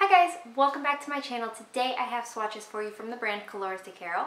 Hi guys, welcome back to my channel. Today I have swatches for you from the brand Colores de Caro.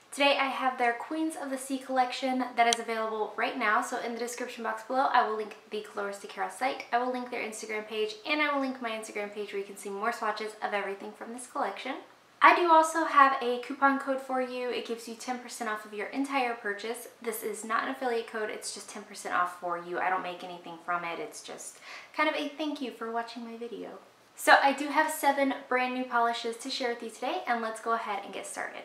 Today I have their Queens of the Sea collection that is available right now. So in the description box below, I will link the Colores de Caro site, I will link their Instagram page, and I will link my Instagram page where you can see more swatches of everything from this collection. I do also have a coupon code for you. It gives you 10% off of your entire purchase. This is not an affiliate code, it's just 10% off for you. I don't make anything from it. It's just kind of a thank you for watching my video. So I do have 7 brand new polishes to share with you today, and let's go ahead and get started.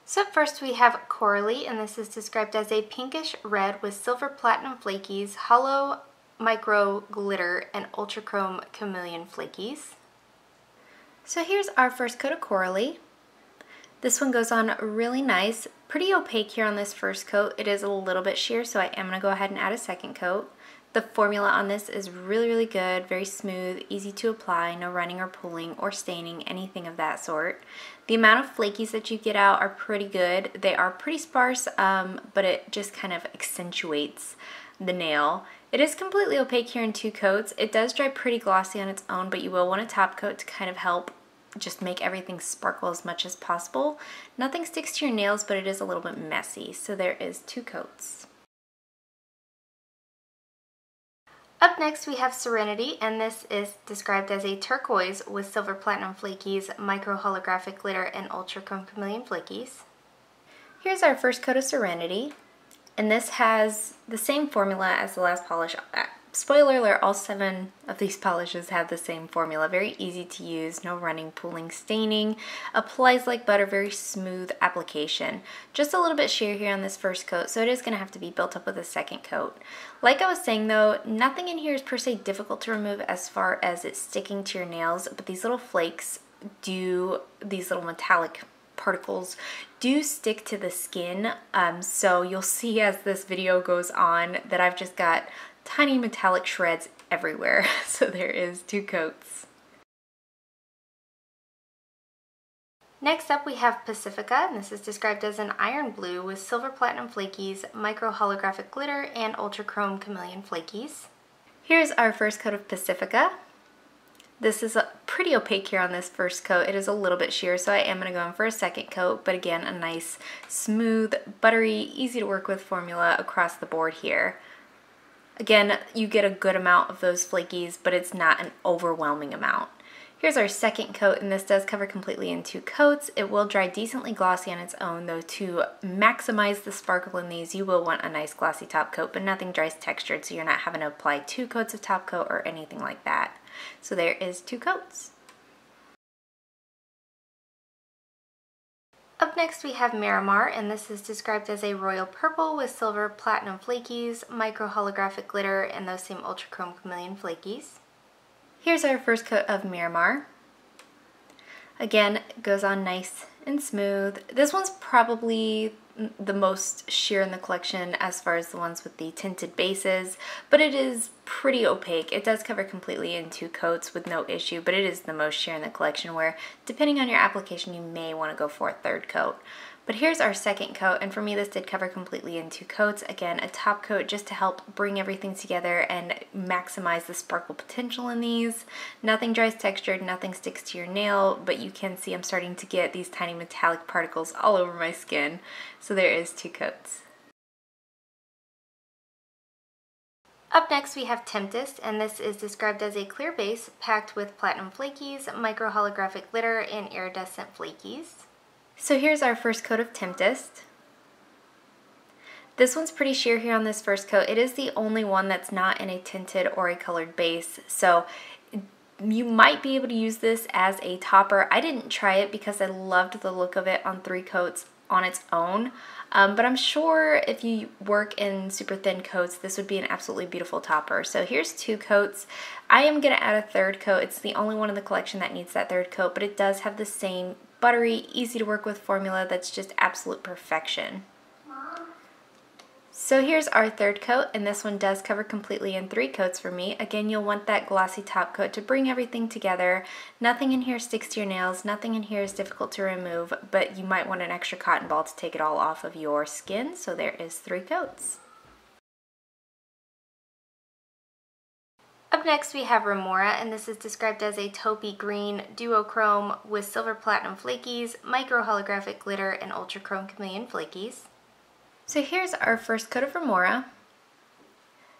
So first we have Coralie, and this is described as a pinkish red with silver platinum flakies, hollow micro glitter, and ultra chrome chameleon flakies. So here's our first coat of Coralie. This one goes on really nice, pretty opaque here on this first coat. It is a little bit sheer, so I am going to go ahead and add a second coat. The formula on this is really good, very smooth, easy to apply, no running or pulling or staining, anything of that sort. The amount of flakies that you get out are pretty good. They are pretty sparse, but it just kind of accentuates the nail. It is completely opaque here in 2 coats. It does dry pretty glossy on its own, but you will want a top coat to kind of help just make everything sparkle as much as possible. Nothing sticks to your nails, but it is a little bit messy, so there is 2 coats. Up next we have Serenity, and this is described as a turquoise with silver platinum flakies, micro holographic glitter, and ultra chrome chameleon flakies. Here's our first coat of Serenity, and this has the same formula as the last polish. Spoiler alert, all 7 of these polishes have the same formula. Very easy to use, no running, pooling, staining. Applies like butter, very smooth application. Just a little bit sheer here on this first coat, so it is going to have to be built up with a second coat. Like I was saying though, nothing in here is per se difficult to remove as far as it's sticking to your nails, but these little flakes these little metallic particles do stick to the skin. So you'll see as this video goes on that I've just got tiny metallic shreds everywhere. So there is 2 coats. Next up we have Pacifica, and this is described as an iron blue with silver platinum flakies, micro holographic glitter, and ultra chrome chameleon flakies. Here's our first coat of Pacifica. This is pretty opaque here on this first coat. It is a little bit sheer, so I am going to go in for a second coat, but again, a nice, smooth, buttery, easy to work with formula across the board here. Again, you get a good amount of those flakies, but it's not an overwhelming amount. Here's our second coat, and this does cover completely in 2 coats. It will dry decently glossy on its own, though to maximize the sparkle in these, you will want a nice glossy top coat, but nothing dries textured, so you're not having to apply 2 coats of top coat or anything like that. So there is 2 coats. Up next we have Miramar, and this is described as a royal purple with silver platinum flakies, micro holographic glitter, and those same ultra chrome chameleon flakies. Here's our first coat of Miramar. Again, it goes on nice and smooth. This one's probably the most sheer in the collection as far as the ones with the tinted bases, but it is pretty opaque. It does cover completely in 2 coats with no issue, but it is the most sheer in the collection, where depending on your application you may want to go for a 3rd coat. But here's our second coat, and for me this did cover completely in 2 coats. Again, a top coat just to help bring everything together and maximize the sparkle potential in these. Nothing dries textured, nothing sticks to your nail, but you can see I'm starting to get these tiny metallic particles all over my skin. So there is 2 coats. Up next we have Temptest, and this is described as a clear base packed with platinum flakies, micro holographic glitter, and iridescent flakies. So here's our first coat of Temptest. This one's pretty sheer here on this first coat. It is the only one that's not in a tinted or a colored base, so you might be able to use this as a topper. I didn't try it because I loved the look of it on 3 coats on its own, but I'm sure if you work in super thin coats, this would be an absolutely beautiful topper. So here's 2 coats. I am going to add a 3rd coat. It's the only one in the collection that needs that 3rd coat, but it does have the same buttery, easy to work with formula that's just absolute perfection. So here's our 3rd coat, and this one does cover completely in 3 coats for me. Again, you'll want that glossy top coat to bring everything together. Nothing in here sticks to your nails, nothing in here is difficult to remove, but you might want an extra cotton ball to take it all off of your skin, so there is 3 coats. Up next we have Remora, and this is described as a taupey green duochrome with silver platinum flakies, micro holographic glitter, and ultra chrome chameleon flakies. So here's our first coat of Remora.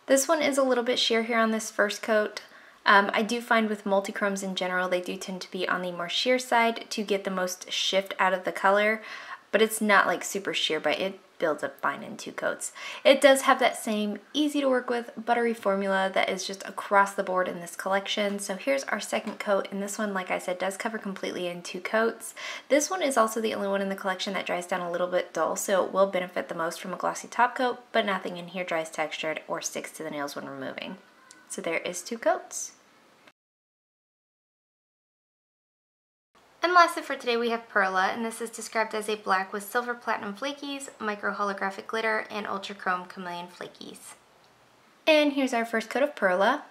This one is a little bit sheer here on this first coat. I do find with multi-chromes in general, they do tend to be on the more sheer side to get the most shift out of the color, but it's not like super sheer, but it builds up fine in 2 coats. It does have that same easy to work with buttery formula that is just across the board in this collection. So here's our second coat, and this one, like I said, does cover completely in 2 coats. This one is also the only one in the collection that dries down a little bit dull, so it will benefit the most from a glossy top coat, but nothing in here dries textured or sticks to the nails when removing. So there is 2 coats. And lastly for today we have Perla, and this is described as a black with silver platinum flakies, micro holographic glitter, and ultra chrome chameleon flakies. And here's our first coat of Perla.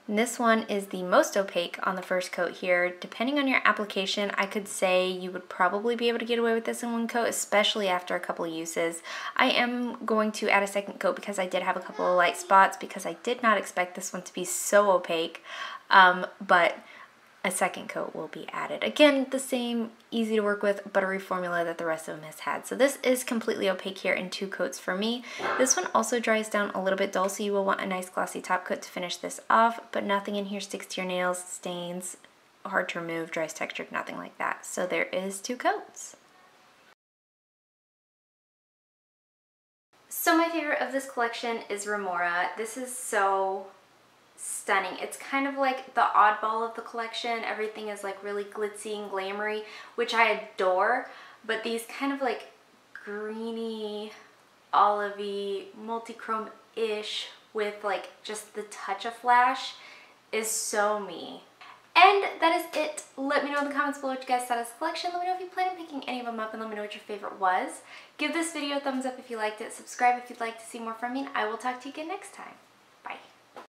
And this one is the most opaque on the first coat here. Depending on your application, I could say you would probably be able to get away with this in 1 coat, especially after a couple uses. I am going to add a second coat because I did have a couple of light spots, because I did not expect this one to be so opaque, but a second coat will be added. Again, the same easy to work with buttery formula that the rest of them has had. So this is completely opaque here in 2 coats for me. This one also dries down a little bit dull, so you will want a nice glossy top coat to finish this off, but nothing in here sticks to your nails, stains, hard to remove, dries textured, nothing like that. So there is 2 coats. So my favorite of this collection is Remora. This is so stunning. It's kind of like the oddball of the collection. Everything is like really glitzy and glamoury, which I adore, but these kind of like greeny, olivey, multi-chrome-ish with like just the touch of flash is so me. And that is it. Let me know in the comments below what you guys thought of this collection. Let me know if you plan on picking any of them up, and let me know what your favorite was. Give this video a thumbs up if you liked it. Subscribe if you'd like to see more from me, and I will talk to you again next time.